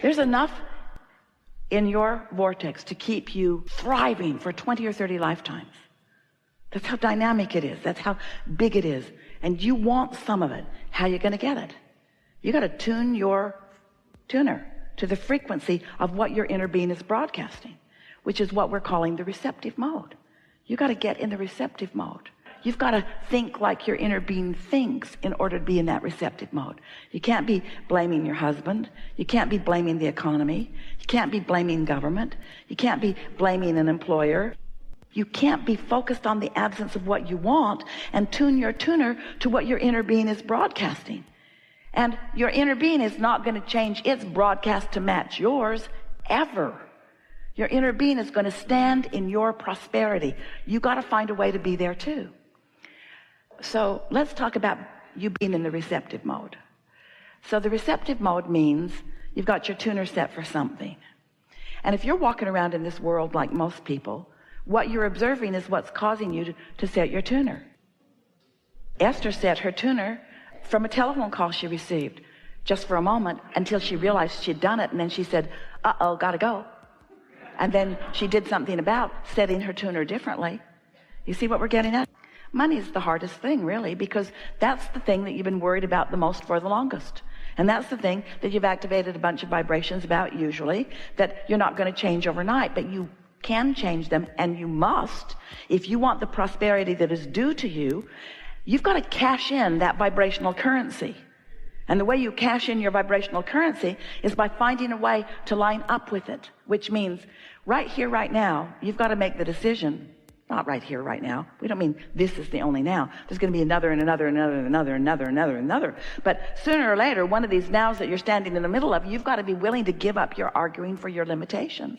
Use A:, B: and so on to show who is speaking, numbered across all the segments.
A: There's enough in your vortex to keep you thriving for 20 or 30 lifetimes. That's how dynamic it is. That's how big it is. And you want some of it. How are you going to get it? You got to tune your tuner to the frequency of what your inner being is broadcasting, which is what we're calling the receptive mode. You got to get in the receptive mode. You've got to think like your inner being thinks in order to be in that receptive mode. You can't be blaming your husband. You can't be blaming the economy. You can't be blaming government. You can't be blaming an employer. You can't be focused on the absence of what you want and tune your tuner to what your inner being is broadcasting. And your inner being is not going to change its broadcast to match yours ever. Your inner being is going to stand in your prosperity. You got to find a way to be there too. So let's talk about you being in the receptive mode. So the receptive mode means you've got your tuner set for something. And if you're walking around in this world like most people, what you're observing is what's causing you to set your tuner. Esther set her tuner from a telephone call she received just for a moment until she realized she'd done it. And then she said, uh-oh, gotta go. And then she did something about setting her tuner differently. You see what we're getting at? Money is the hardest thing, really, because that's the thing that you've been worried about the most for the longest. And that's the thing that you've activated a bunch of vibrations about, usually, that you're not going to change overnight, but you can change them, and you must. If you want the prosperity that is due to you, you've got to cash in that vibrational currency. And the way you cash in your vibrational currency is by finding a way to line up with it, which means right here, right now, you've got to make the decision. Not right here, right now. We don't mean this is the only now. There's going to be another and another and another and another and another and another and another. But sooner or later, one of these nows that you're standing in the middle of, you've got to be willing to give up your arguing for your limitations.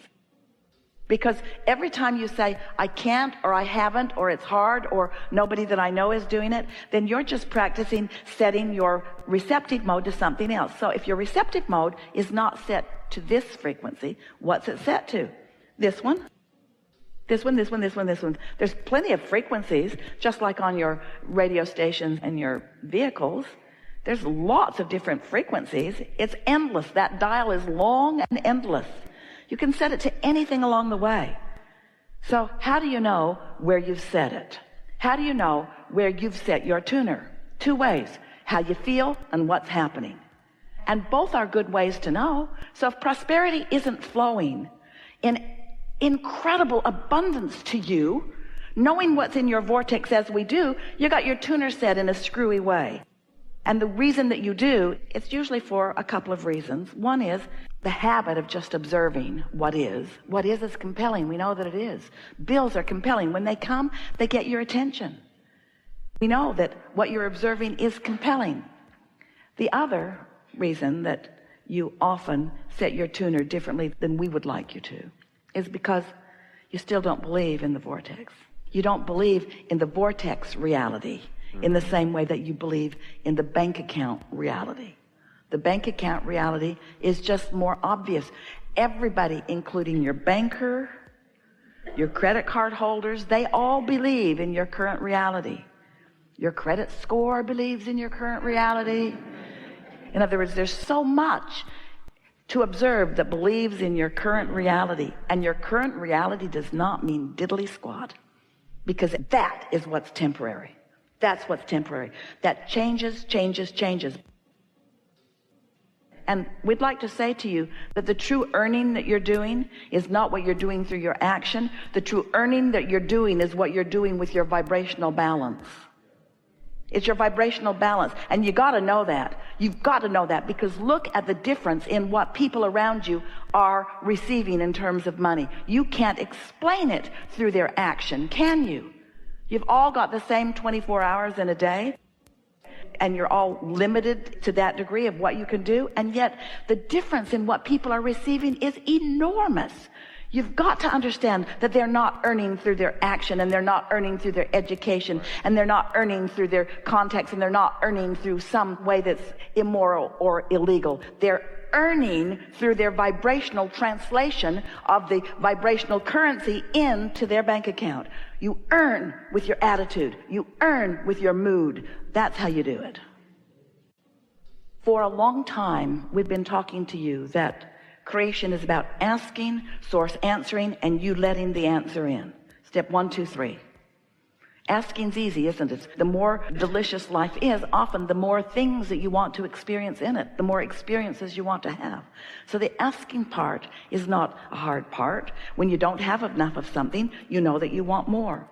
A: Because every time you say, I can't, or I haven't, or it's hard, or nobody that I know is doing it, then you're just practicing setting your receptive mode to something else. So if your receptive mode is not set to this frequency, what's it set to? This one? This one, this one, this one, this one. There's plenty of frequencies, just like on your radio stations and your vehicles. There's lots of different frequencies. It's endless. That dial is long and endless. You can set it to anything along the way. So how do you know where you've set it? How do you know where you've set your tuner? Two ways: how you feel and what's happening. And both are good ways to know. So if prosperity isn't flowing in incredible abundance to you, knowing what's in your vortex as we do, you got your tuner set in a screwy way. And the reason that you do, it's usually for a couple of reasons. One is the habit of just observing what is. What is compelling. We know that it is. Bills are compelling. When they come, they get your attention. We know that what you're observing is compelling. The other reason that you often set your tuner differently than we would like you to is because you still don't believe in the vortex. You don't believe in the vortex reality in the same way that you believe in the bank account reality. The bank account reality is just more obvious. Everybody, including your banker, your credit card holders, they all believe in your current reality. Your credit score believes in your current reality. In other words, there's so much to observe that believes in your current reality. And your current reality does not mean diddly squat, because that is what's temporary. That's what's temporary. That changes, changes, changes. And we'd like to say to you that the true earning that you're doing is not what you're doing through your action. The true earning that you're doing is what you're doing with your vibrational balance. It's your vibrational balance. And you got to know that. You've got to know that, because look at the difference in what people around you are receiving in terms of money. You can't explain it through their action, can you? You've all got the same 24 hours in a day, and you're all limited to that degree of what you can do. And yet the difference in what people are receiving is enormous. You've got to understand that they're not earning through their action, and they're not earning through their education, and they're not earning through their contacts, and they're not earning through some way that's immoral or illegal. They're earning through their vibrational translation of the vibrational currency into their bank account. You earn with your attitude. You earn with your mood. That's how you do it. For a long time, we've been talking to you that Creation is about asking, source answering, and you letting the answer in. Step 1, 2, 3. Asking's easy, isn't it? The more delicious life is, often the more things that you want to experience in it, the more experiences you want to have. So the asking part is not a hard part. When you don't have enough of something, you know that you want more.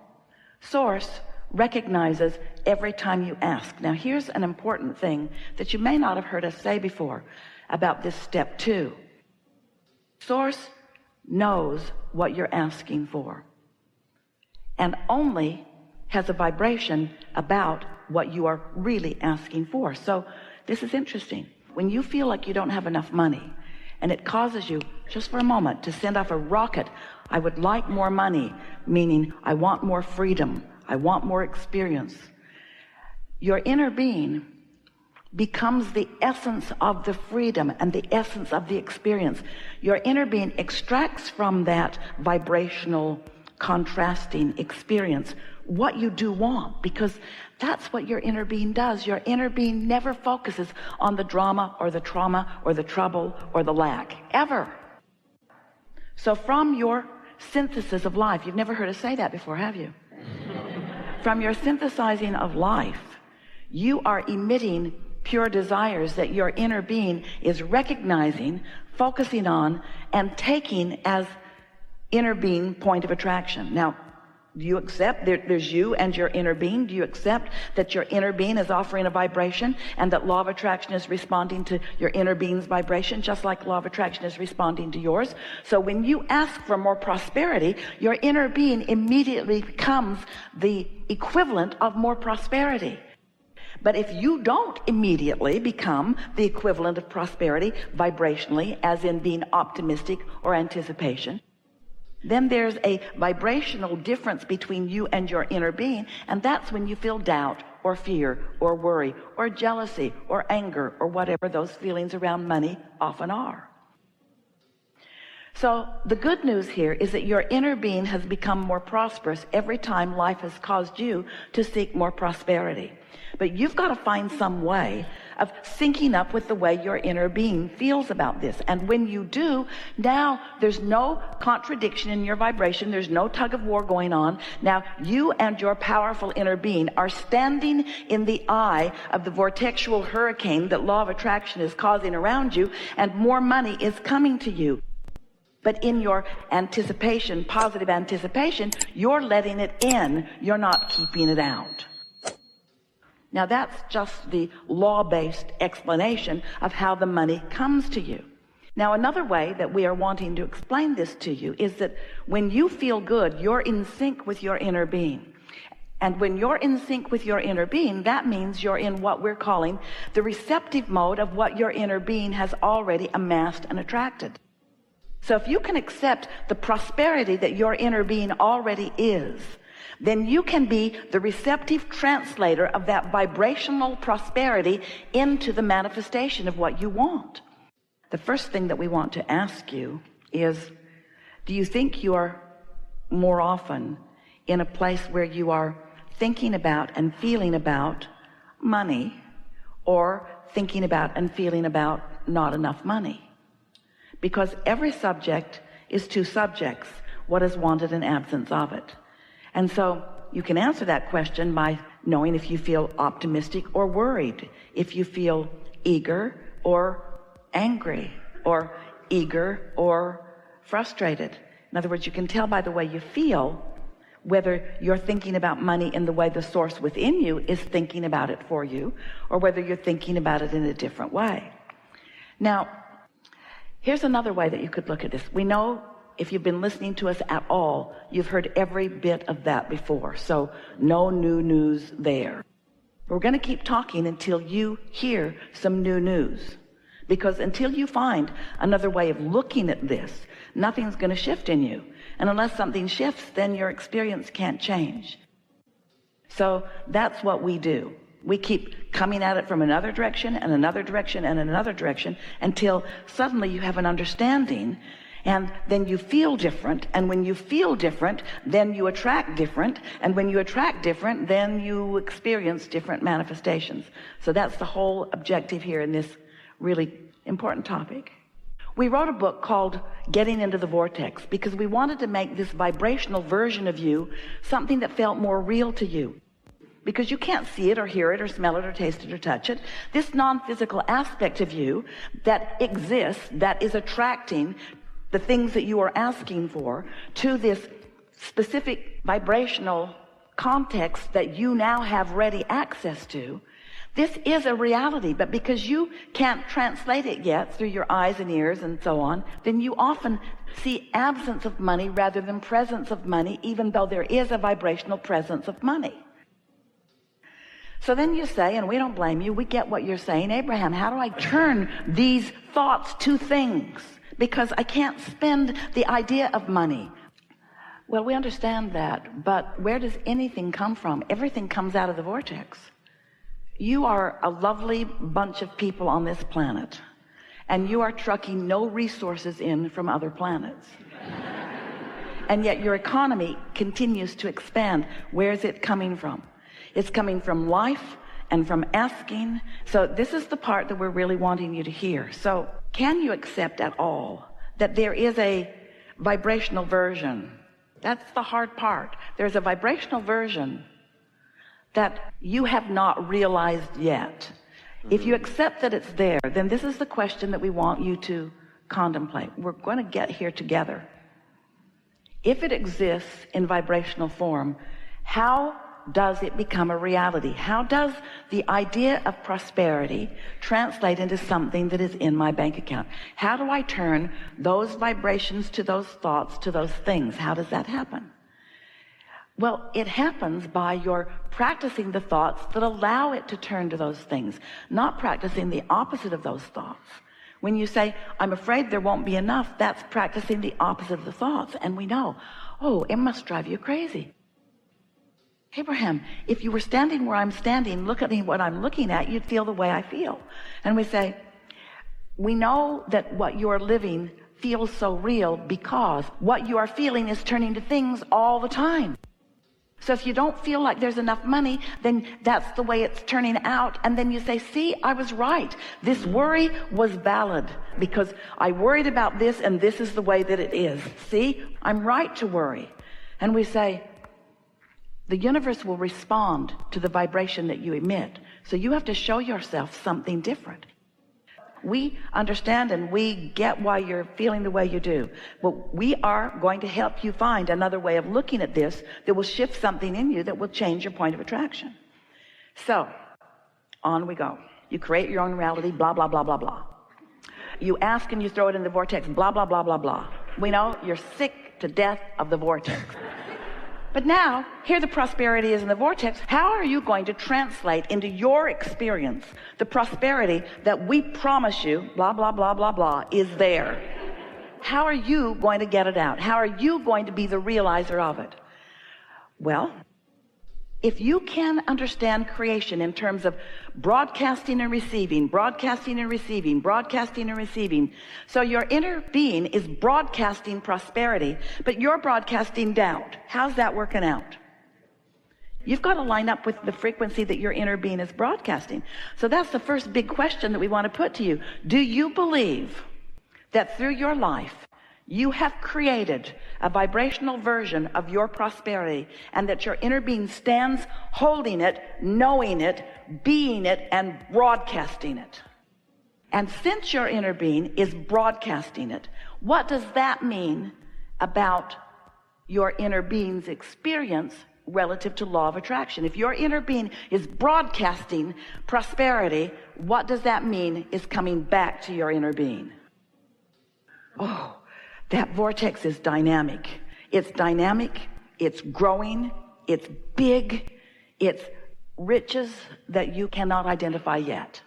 A: Source recognizes every time you ask. Now here's an important thing that you may not have heard us say before about this step 2. Source knows what you're asking for and only has a vibration about what you are really asking for. So this is interesting. When you feel like you don't have enough money and it causes you just for a moment to send off a rocket, I would like more money, meaning I want more freedom, I want more experience. Your inner being becomes the essence of the freedom and the essence of the experience. Your inner being extracts from that vibrational contrasting experience what you do want, because that's what your inner being does. Your inner being never focuses on the drama or the trauma or the trouble or the lack, ever. So from your synthesis of life, you've never heard us say that before, have you? From your synthesizing of life, you are emitting pure desires that your inner being is recognizing, focusing on, and taking as inner being point of attraction. Now, do you accept there's you and your inner being? Do you accept that your inner being is offering a vibration and that law of attraction is responding to your inner being's vibration, just like law of attraction is responding to yours? So when you ask for more prosperity, your inner being immediately becomes the equivalent of more prosperity. But if you don't immediately become the equivalent of prosperity vibrationally, as in being optimistic or anticipation, then there's a vibrational difference between you and your inner being, and that's when you feel doubt or fear or worry or jealousy or anger or whatever those feelings around money often are. So the good news here is that your inner being has become more prosperous every time life has caused you to seek more prosperity. But you've got to find some way of syncing up with the way your inner being feels about this. And when you do, now there's no contradiction in your vibration. There's no tug of war going on. Now you and your powerful inner being are standing in the eye of the vortexual hurricane that law of attraction is causing around you, and more money is coming to you. But in your anticipation, positive anticipation, you're letting it in. You're not keeping it out. Now that's just the law-based explanation of how the money comes to you. Now another way that we are wanting to explain this to you is that when you feel good, you're in sync with your inner being. And when you're in sync with your inner being, that means you're in what we're calling the receptive mode of what your inner being has already amassed and attracted. So if you can accept the prosperity that your inner being already is, then you can be the receptive translator of that vibrational prosperity into the manifestation of what you want. The first thing that we want to ask you is, do you think you are more often in a place where you are thinking about and feeling about money, or thinking about and feeling about not enough money? Because every subject is two subjects, what is wanted and absence of it. And so you can answer that question by knowing if you feel optimistic or worried, if you feel eager or angry, or eager or frustrated. In other words, you can tell by the way you feel whether you're thinking about money in the way the source within you is thinking about it for you, or whether you're thinking about it in a different way. Now, here's another way that you could look at this. We know, if you've been listening to us at all, you've heard every bit of that before. So no new news there. We're going to keep talking until you hear some new news. Because until you find another way of looking at this, nothing's going to shift in you. And unless something shifts, then your experience can't change. So that's what we do. We keep coming at it from another direction and another direction and another direction until suddenly you have an understanding. And then you feel different, and when you feel different, then you attract different, and when you attract different, then you experience different manifestations. So that's the whole objective here in this really important topic. We wrote a book called Getting into the Vortex because we wanted to make this vibrational version of you something that felt more real to you. Because you can't see it or hear it or smell it or taste it or touch it. This non-physical aspect of you that exists, that is attracting the things that you are asking for to this specific vibrational context that you now have ready access to. This is a reality, but because you can't translate it yet through your eyes and ears and so on, then you often see absence of money rather than presence of money, even though there is a vibrational presence of money. So then you say, and we don't blame you, we get what you're saying, Abraham, how do I turn these thoughts to things? Because I can't spend the idea of money. Well, we understand that, but where does anything come from? Everything comes out of the vortex. You are a lovely bunch of people on this planet, and you are trucking no resources in from other planets. And yet your economy continues to expand. Where is it coming from? It's coming from life and from asking. So this is the part that we're really wanting you to hear. So can you accept at all that there is a vibrational version? That's the hard part. There's a vibrational version that you have not realized yet. If you accept that it's there, then this is the question that we want you to contemplate. We're going to get here together. If it exists in vibrational form, how does it become a reality? How does the idea of prosperity translate into something that is in my bank account? How do I turn those vibrations to those thoughts, to those things? How does that happen? Well, it happens by your practicing the thoughts that allow it to turn to those things, not practicing the opposite of those thoughts. When you say, I'm afraid there won't be enough, that's practicing the opposite of the thoughts. And we know, oh, it must drive you crazy. Abraham, if you were standing where I'm standing, look at me, what I'm looking at, you'd feel the way I feel. And we say, we know that what you're living feels so real because what you are feeling is turning to things all the time. So if you don't feel like there's enough money, then that's the way it's turning out. And then you say, see, I was right. This worry was valid because I worried about this and this is the way that it is. See, I'm right to worry. And we say, the universe will respond to the vibration that you emit. So you have to show yourself something different. We understand and we get why you're feeling the way you do. But we are going to help you find another way of looking at this that will shift something in you that will change your point of attraction. So, on we go. You create your own reality, blah, blah, blah, blah, blah. You ask and you throw it in the vortex, blah, blah, blah, blah, blah. We know you're sick to death of the vortex. But now, here the prosperity is in the vortex. How are you going to translate into your experience the prosperity that we promise you, blah, blah, blah, blah, blah, is there? How are you going to get it out? How are you going to be the realizer of it? Well, if you can understand creation in terms of broadcasting and receiving, broadcasting and receiving, broadcasting and receiving, so your inner being is broadcasting prosperity, but you're broadcasting doubt. How's that working out? You've got to line up with the frequency that your inner being is broadcasting. So that's the first big question that we want to put to you. Do you believe that through your life, you have created a vibrational version of your prosperity and that your inner being stands holding it, knowing it, being it, and broadcasting it? And since your inner being is broadcasting it, what does that mean about your inner being's experience relative to law of attraction? If your inner being is broadcasting prosperity, what does that mean is coming back to your inner being? Oh, that vortex is dynamic. It's dynamic, it's growing, it's big, it's riches that you cannot identify yet.